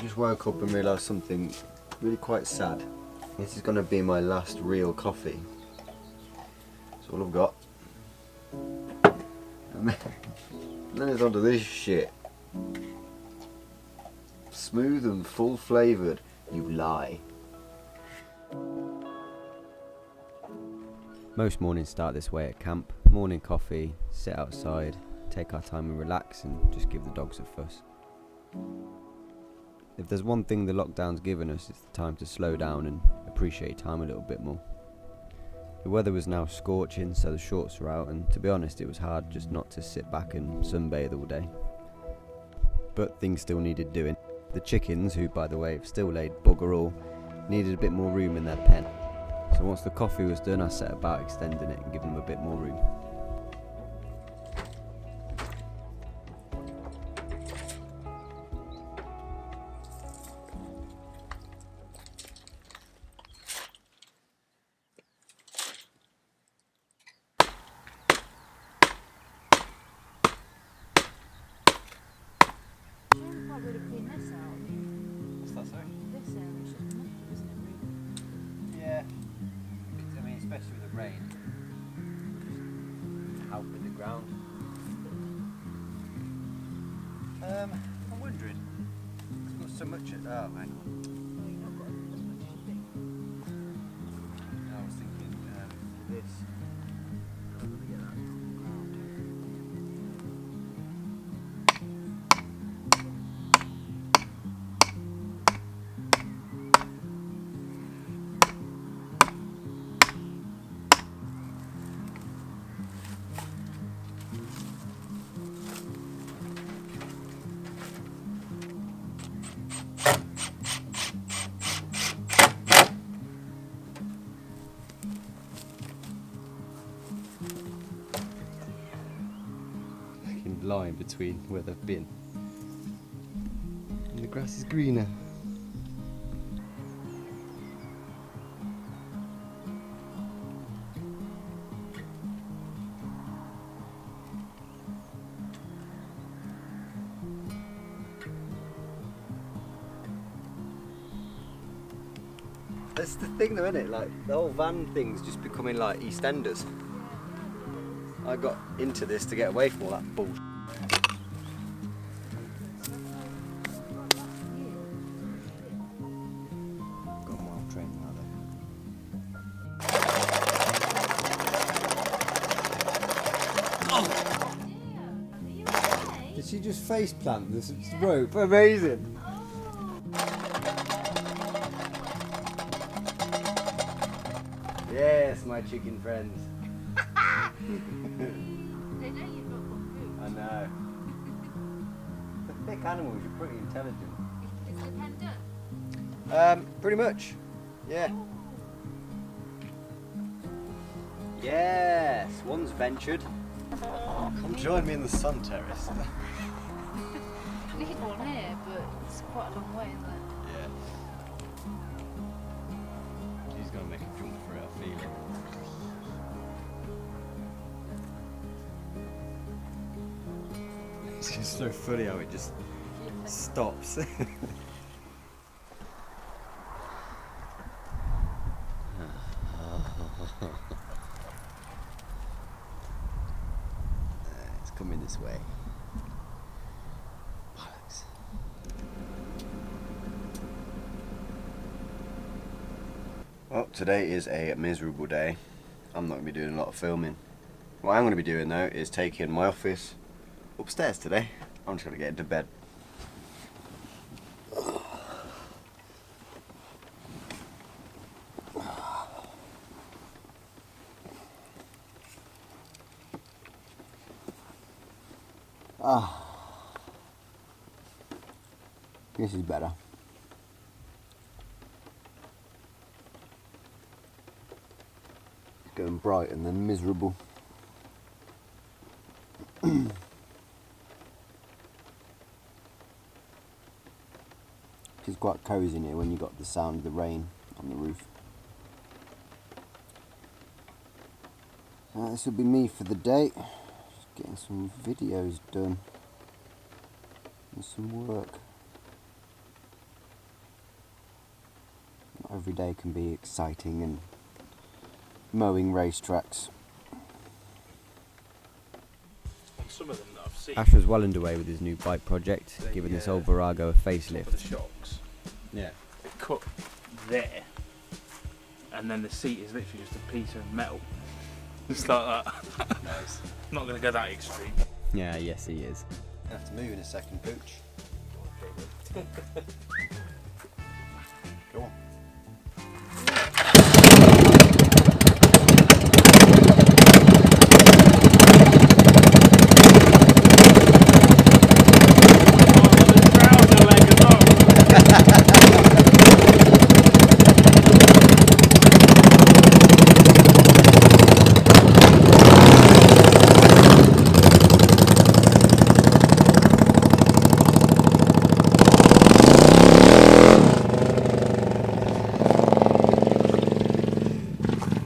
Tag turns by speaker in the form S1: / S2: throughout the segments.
S1: just woke up and realised something really quite sad. This is going to be my last real coffee. That's all I've got. And then it's onto this shit. Smooth and full flavoured. You lie.
S2: Most mornings start this way at camp. Morning coffee, sit outside, take our time and relax and just give the dogs a fuss. If there's one thing the lockdown's given us, it's the time to slow down and appreciate time a little bit more. The weather was now scorching, so the shorts were out, and to be honest it was hard just not to sit back and sunbathe all day. But things still needed doing. The chickens, who by the way have still laid bugger all, needed a bit more room in their pen. So once the coffee was done, I set about extending it and giving them a bit more room.
S1: What's that, sorry?
S3: This area should be nothing, isn't it, really?
S1: Yeah. I mean, especially with the rain. Just help with the ground. I'm wondering. It's got so much. Oh, hang on.
S3: No, you've not got as much as you think.
S1: I was thinking this. I'm gonna get that ground.
S2: Line between where they've been. And the grass is greener.
S1: That's the thing though, isn't it? Like, the whole van thing's just becoming like EastEnders. I got into this to get away from all that bullshit. Got a wild train out there.
S2: Did she just face plant this rope? Amazing!
S1: Yes, my chicken friends.
S3: They know you've not got food.
S1: I know. The thick animals are pretty intelligent.
S3: Is the pen done?
S1: Pretty much. Yeah. Yes, one's ventured. Come join me in the sun terrace.
S3: We need one here, but it's quite a long way, isn't it?
S1: Yeah. She's gonna make a jump for it, I feel it. It's just so funny how it just stops. It's coming this way. Bollocks. Well, today is a miserable day. I'm not going to be doing a lot of filming. What I'm going to be doing though is taking my office upstairs today. I'm just going to get into bed. This is better. It's going bright and then miserable. It's quite cosy in here when you got the sound of the rain on the roof. This will be me for the day. Just getting some videos done and some work.
S2: Every day can be exciting and mowing racetracks.
S4: On some of them that I've seen.
S2: Ash was well underway with his new bike project, giving this old Virago a
S4: For the
S2: facelift.
S4: shocks,
S2: Yeah.
S4: they cut there, and then the seat is literally just a piece of metal. Just like that.
S1: Nice.
S4: I'm not going to go that extreme.
S2: Yeah, yes he is.
S1: I have to move in a second, Pooch. Go on.
S4: Trouser leg as well.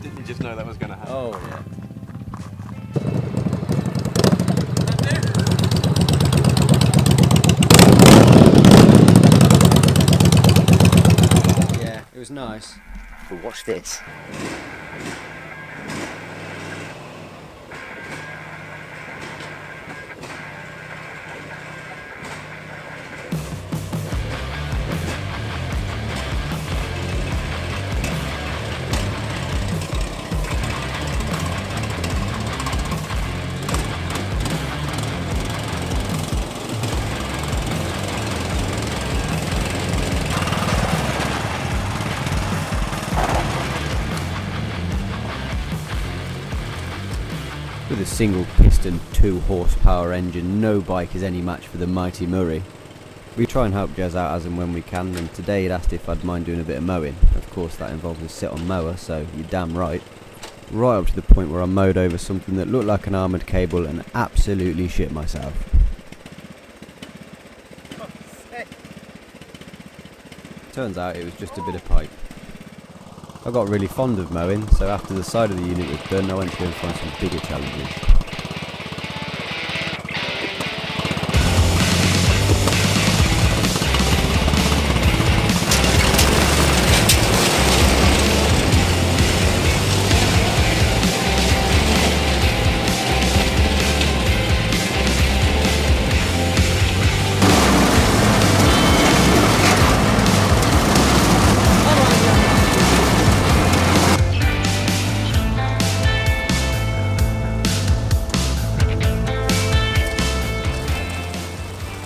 S1: Didn't you just know that was going to happen?
S2: Oh yeah. Yeah, it was nice.
S1: But watch this.
S2: With a single piston 2 horsepower engine, no bike is any match for the mighty Murray. We try and help Jez out as and when we can, and today he'd asked if I'd mind doing a bit of mowing. Of course that involves a sit on mower, so you're damn right. Right up to the point where I mowed over something that looked like an armoured cable and absolutely shit myself. Turns out it was just a bit of pipe. I got really fond of mowing, so after the side of the unit was done, I went to go and find some bigger challenges.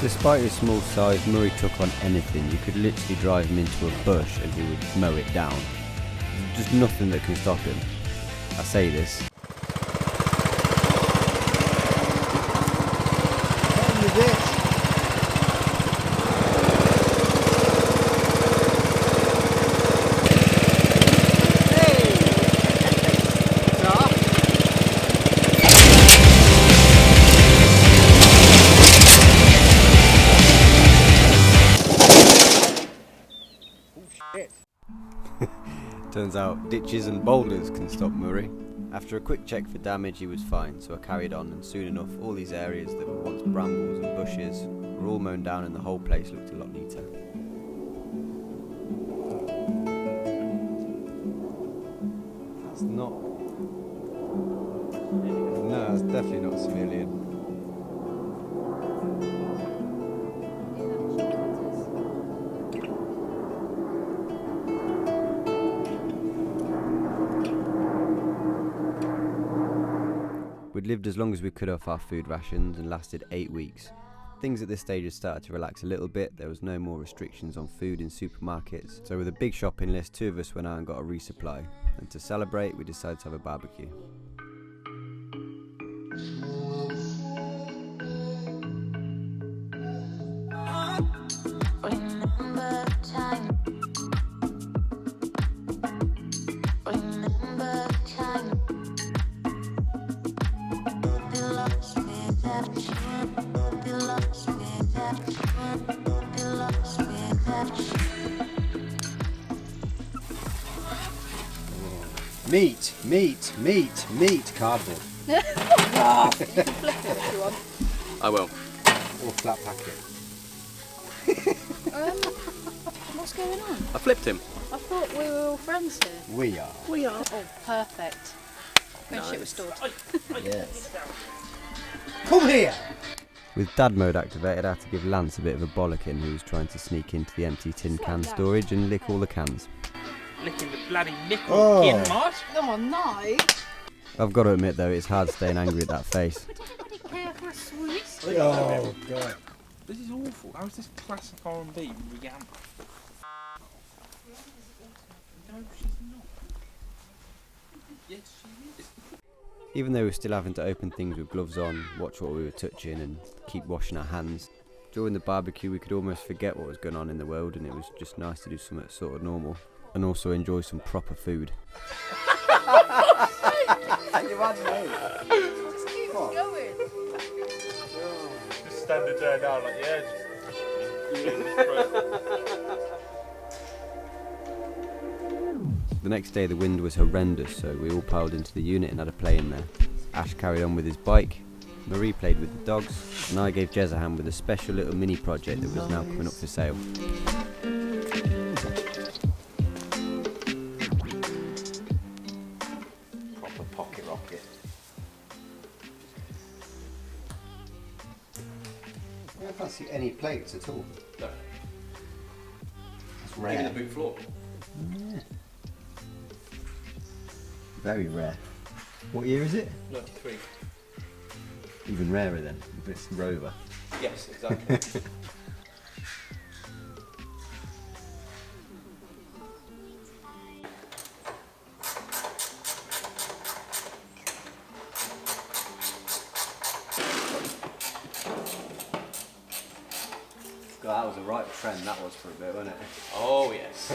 S2: Despite his small size, Murray took on anything. You could literally drive him into a bush and he would mow it down. There's just nothing that can stop him. I say this. Turns out ditches and boulders can stop Murray. After a quick check for damage he was fine, so I carried on, and soon enough all these areas that were once brambles and bushes were all mown down and the whole place looked a lot neater. That's not... No, that's definitely not civilian. We'd lived as long as we could off our food rations and lasted 8 weeks. Things at this stage had started to relax a little bit. There was no more restrictions on food in supermarkets, so with a big shopping list, 2 of us went out and got a resupply, and to celebrate we decided to have a barbecue.
S1: Meat, cardboard. I will.
S2: Or flat packet.
S3: What's going on?
S5: I flipped him.
S3: I thought we were all friends here.
S1: We are.
S5: We are.
S3: Oh, perfect. Friendship restored.
S1: Yes. Come here!
S2: With dad mode activated, I had to give Lance a bit of a bollocking who was trying to sneak into the empty tin can storage and lick all the cans.
S4: Licking the bloody nickel
S1: Oh.
S4: in, Mark.
S3: Oh, no.
S2: I've got to admit though, it's hard staying angry at that face.
S3: Would anybody care for a sweet?
S1: Oh, God.
S4: This is awful. How is this classic R&B Rihanna? No, she's not. Yes, she is.
S2: Even though we were still having to open things with gloves on, watch what we were touching and keep washing our hands, during the barbecue we could almost forget what was going on in the world, and it was just nice to do something sort of normal and also enjoy some proper food.
S1: You had me.
S3: Just keep going.
S4: Just standing there now, like, yeah.
S2: The next day the wind was horrendous, so we all piled into the unit and had a play in there. Ash carried on with his bike, Marie played with the dogs, and I gave Jez a hand with a special little mini project that was now coming up for sale.
S1: Proper pocket rocket. I can't see any plates at all.
S5: No.
S1: That's
S5: Maybe
S1: rare.
S5: the boot floor.
S1: Yeah. Very rare. What year is it?
S5: 93.
S1: Even rarer then, this Rover.
S5: Yes, exactly.
S1: God, that was a right trend that was for a bit, wasn't it?
S5: Oh, yes.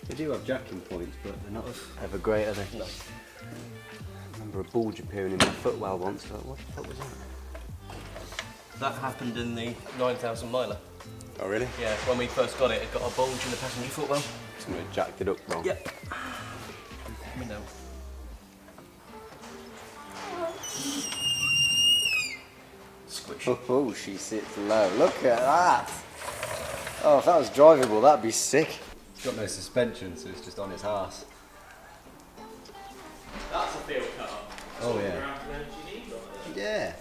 S1: They do have jacking points, but they're not ever great, are they?
S5: No.
S1: I remember a bulge appearing in my footwell once. Like, what the fuck was that?
S5: That happened in the 9,000 miler.
S1: Oh, really?
S5: Yeah, when we first got it, it got a bulge in the passenger footwell.
S1: Somebody jacked it up wrong.
S5: Yep. Let me know. Squish.
S1: Oh, she sits low. Look at that. Oh, if that was drivable, that'd be sick. It's got no suspension, so it's just on its arse.
S5: That's a field car.
S1: Oh, yeah. Yeah.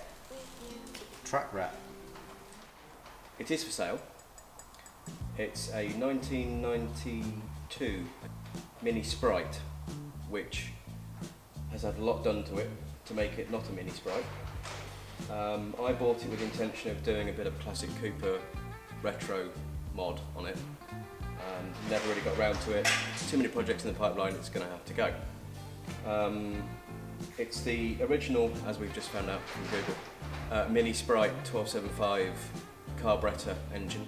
S1: Track wrap.
S5: It is for sale. It's a 1992 Mini Sprite, which has had a lot done to it to make it not a Mini Sprite. I bought it with the intention of doing a bit of classic Cooper retro mod on it. Never really got around to it. Too many projects in the pipeline, it's going to have to go. It's the original, as we've just found out from Google, Mini Sprite 1275 carburettor engine.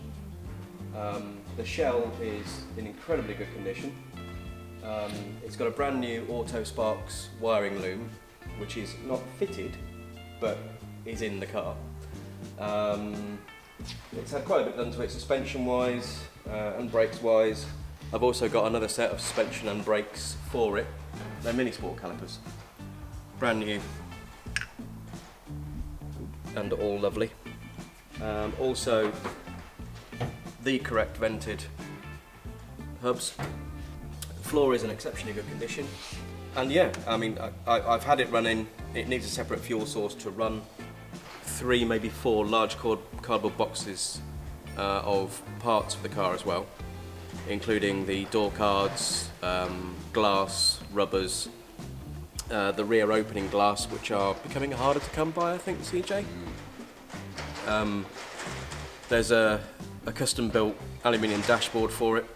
S5: The shell is in incredibly good condition. It's got a brand new Auto Sparks wiring loom, which is not fitted, but is in the car. It's had quite a bit done to it suspension-wise and brakes-wise. I've also got another set of suspension and brakes for it. They're mini sport calipers. Brand new and all lovely. Also, the correct vented hubs. The floor is in exceptionally good condition. And yeah, I mean, I've had it running. It needs a separate fuel source to run 3, maybe 4 large cardboard boxes of parts of the car as well, including the door cards, glass, rubbers, the rear opening glass, which are becoming harder to come by, I think, CJ. There's a custom built aluminium dashboard for it.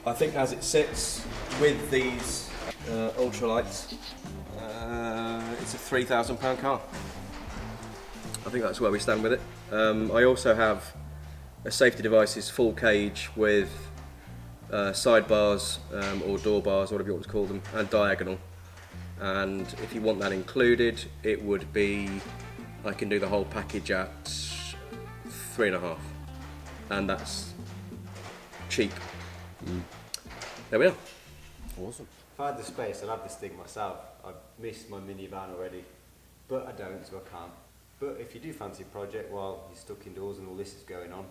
S5: I think as it sits with these ultralights, it's a £3,000 car. I think that's where we stand with it. I also have a safety devices full cage with sidebars or door bars, whatever you want to call them, and diagonal. And if you want that included, it would be, I can do the whole package at 3.5, and that's cheap. There we are.
S1: Awesome. If I had the space, I'd have this thing myself. I've missed my minivan already, but I don't, so I can't. But if you do fancy a project while you're stuck indoors and all this is going on,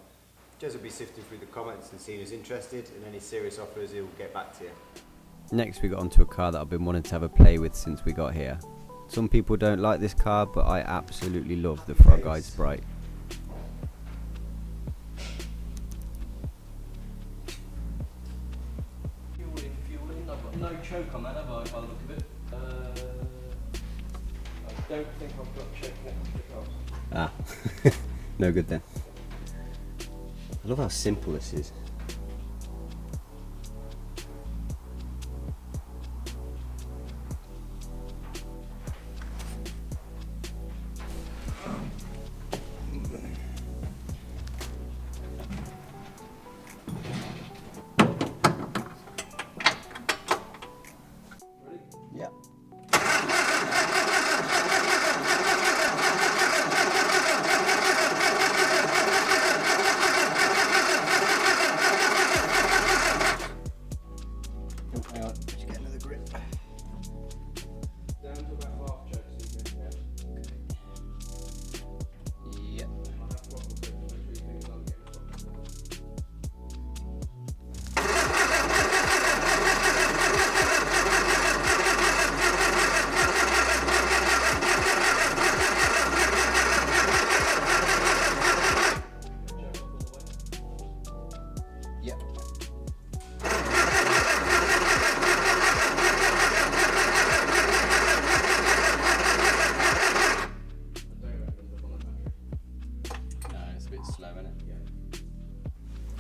S1: Jez will be sifting through the comments and seeing who's interested, and any serious offers he'll get back to you.
S2: Next we got onto a car that I've been wanting to have a play with since we got here. Some people don't like this car, but I absolutely love the Frog Eye Sprite.
S5: Fueling. I've got no choke on that, have I, by the look of it? I don't think I've got choke on it.
S2: Ah, no good then.
S1: I love how simple this is.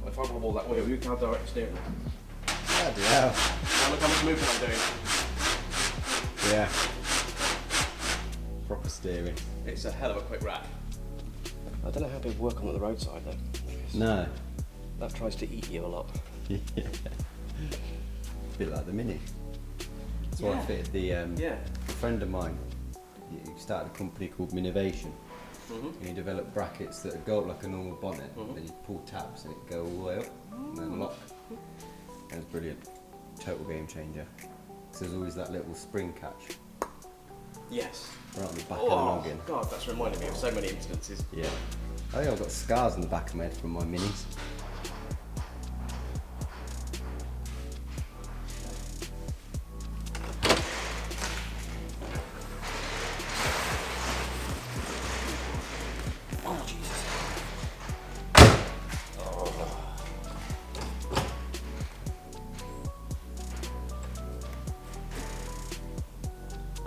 S5: If I roll that wheel, you can have direct steering.
S1: Bloody hell.
S5: Now look how much movement I'm doing.
S1: Yeah. Proper steering.
S5: It's a hell of a quick rack. I don't know how they work on the roadside though.
S1: No.
S5: That tries to eat you a lot.
S1: Yeah. Bit like the Mini. That's what I fitted the a friend of mine. He started a company called Minnovation. And he developed brackets that go up like a normal bonnet, then you pull tabs and it go all the way up and then lock. And it's brilliant. Total game changer. So there's always that little spring catch
S5: Yes.
S1: right on the back of the noggin.
S5: God, that's reminded me of so many instances.
S1: Yeah. I think I've got scars on the back of my head from my Minis.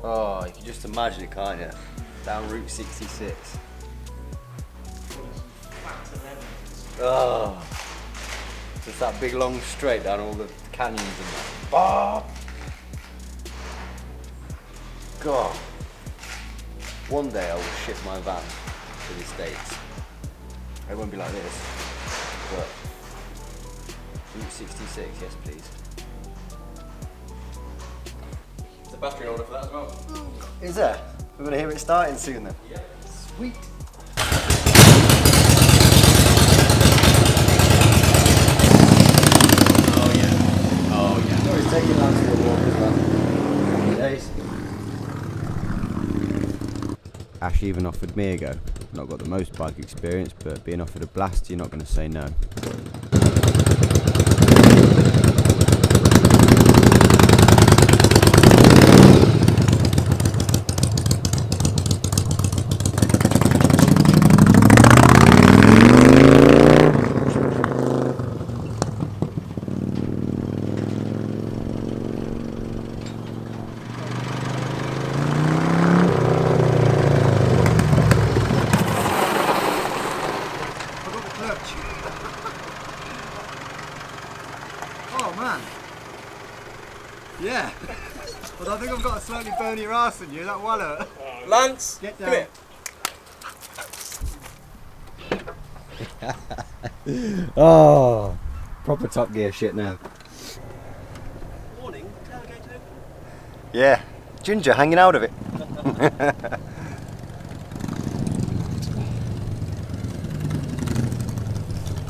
S1: Oh, you can just imagine it, can't you? Down Route 66. Oh, just that big long straight down all the canyons and that. Oh, God. One day I will ship my van to the States. It won't be like this, but Route 66, yes please.
S5: There's a battery order for that as well.
S1: Is there? We're going to hear it starting soon then.
S5: Yeah.
S1: Sweet.
S5: Oh yeah. Oh yeah.
S1: Oh, he's taking that to the walk as well. Days.
S2: Ash even offered me a go. Not got the most bike experience, but being offered a blast, you're not going to say no.
S1: Yeah. But I think I've got a slightly bonier arse than you, is that wallet?
S5: Lance,
S1: Get
S5: come
S1: down.
S5: here.
S2: Oh, proper Top Gear shit now. Yeah, Ginger hanging out of it.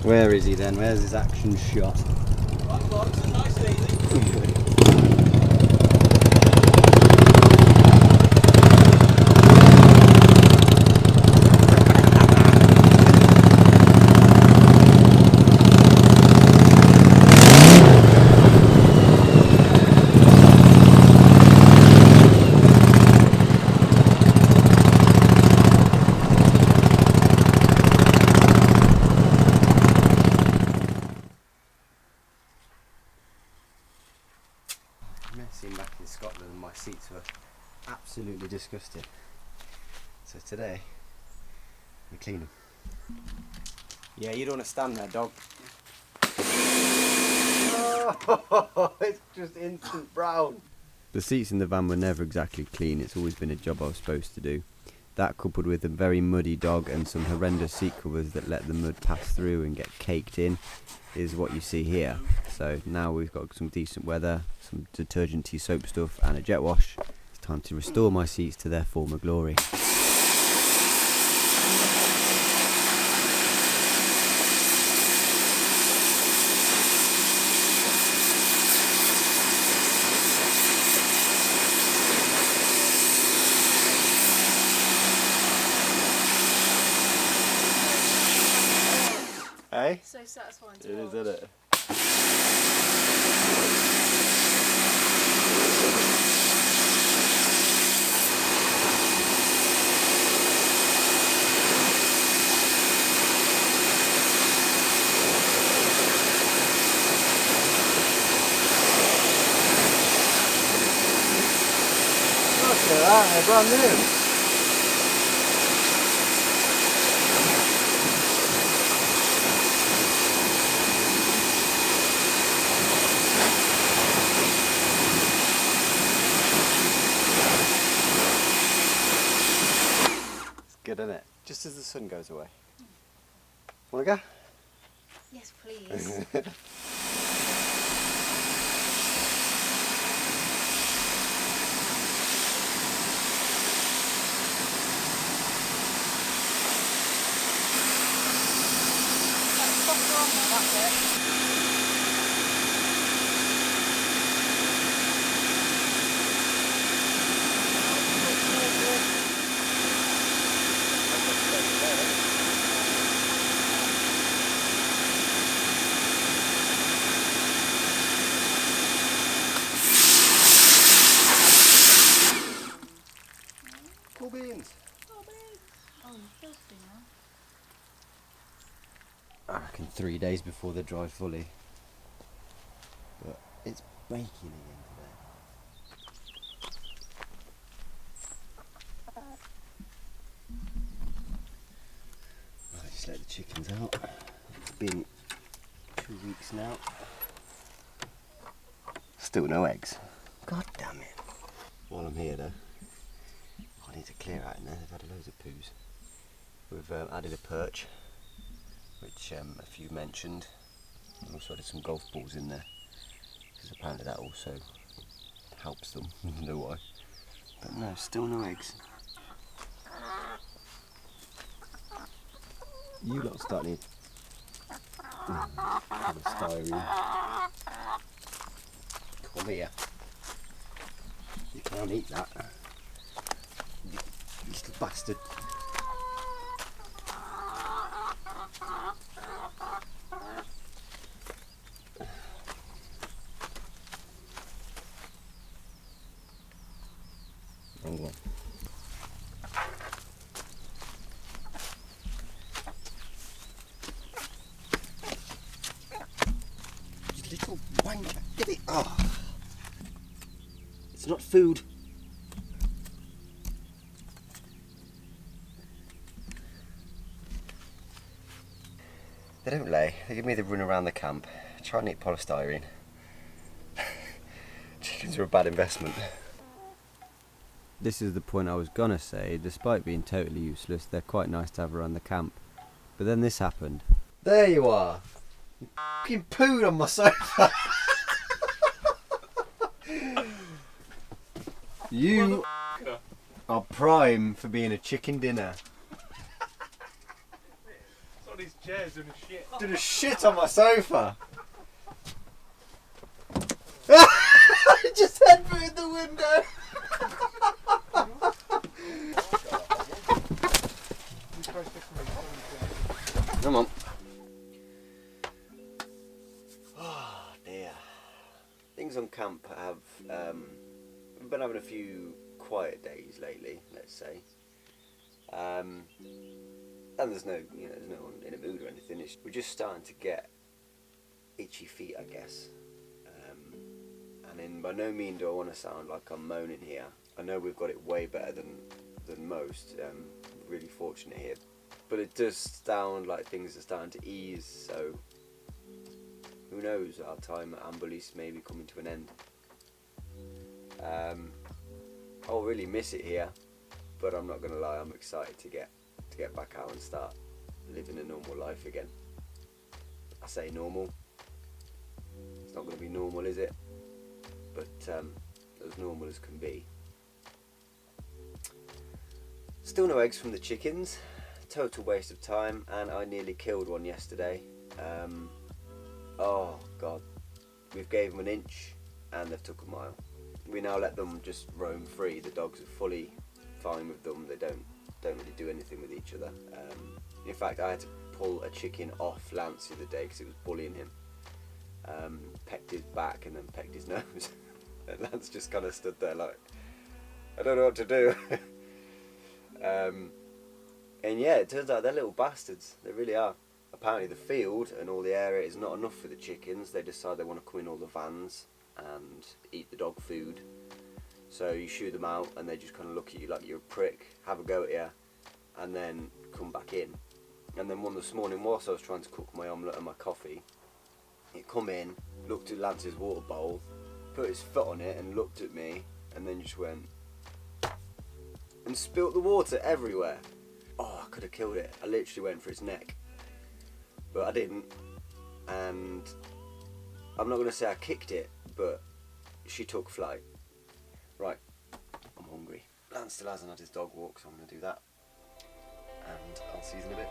S2: Where is he then? Where's his action shot? Back in Scotland, my seats were absolutely disgusting. So today we clean them. Yeah, you don't want to stand there, dog. Oh, it's just instant brown. The seats in the van were never exactly clean. It's always been a job I was supposed to do. That, coupled with a very muddy dog and some horrendous seat covers that let the mud pass through and get caked in, is what you see here. So now we've got some decent weather, some detergenty soap stuff and a jet wash. It's time to restore my seats to their former glory. Hey?
S3: So satisfying to
S2: It is,
S3: watch.
S2: isn't it? Look at that, they're brand new. Good, isn't it? Just as the sun goes away. Wanna go?
S3: Yes, please.
S2: Cool beans.
S3: Oh, you're thirsty now.
S2: I reckon 3 days before they dry fully. But it's baking again today. Right, just let the chickens out. It's been 2 weeks now. Still no eggs. God damn it. While I'm here though, I need to clear out in there. They've had loads of poos. We've added a perch, which a few mentioned. And also added some golf balls in there, because apparently that also helps them. I don't know why. But no, still no eggs. You lot starting polystyrene. Come here. You can't eat that. You little bastard. Wrong one. You little wanker. Get it. Oh. It's not food. They don't lay. They give me the run around the camp. Try and eat polystyrene. Chickens are a bad investment. This is the point I was gonna say. Despite being totally useless, they're quite nice to have around the camp. But then this happened. There you are. You fucking pooed on my sofa.
S1: You are prime for being a chicken dinner.
S4: It's on his chairs doing a shit.
S1: Did a shit on my sofa. Just headbutted the window. Come on. Oh dear. Things on camp have we've been having a few quiet days lately, let's say. And there's no one in a mood or anything. We're just starting to get itchy feet, I guess. And by no means do I want to sound like I'm moaning here. I know we've got it way better than most. Really fortunate here. But it does sound like things are starting to ease, so who knows, our time at Amberlease may be coming to an end. I'll really miss it here, but I'm not going to lie, I'm excited to get back out and start living a normal life again. I say normal, it's not going to be normal, is it? But as normal as can be. Still no eggs from the chickens, total waste of time, and I nearly killed one yesterday. Oh god, we've gave them an inch and they've took a mile. We now let them just roam free. The dogs are fully fine with them. They don't really do anything with each other. In fact, I had to pull a chicken off Lance the other day because it was bullying him. Pecked his back and then pecked his nose. And Lance just kind of stood there like, I don't know what to do. And yeah, it turns out they're little bastards. They really are. Apparently the field and all the area is not enough for the chickens. They decide they want to come in all the vans and eat the dog food. So you shoo them out and they just kind of look at you like you're a prick, have a go at you, and then come back in. And then one this morning, whilst I was trying to cook my omelette and my coffee, it come in, looked at Lance's water bowl, put his foot on it and looked at me, and then just went and spilt the water everywhere. Oh, I could have killed it. I literally went for its neck, but I didn't. And I'm not going to say I kicked it, but she took flight. Right, I'm hungry. Lance still hasn't had his dog walk, so I'm going to do that. And I'll see you in a bit.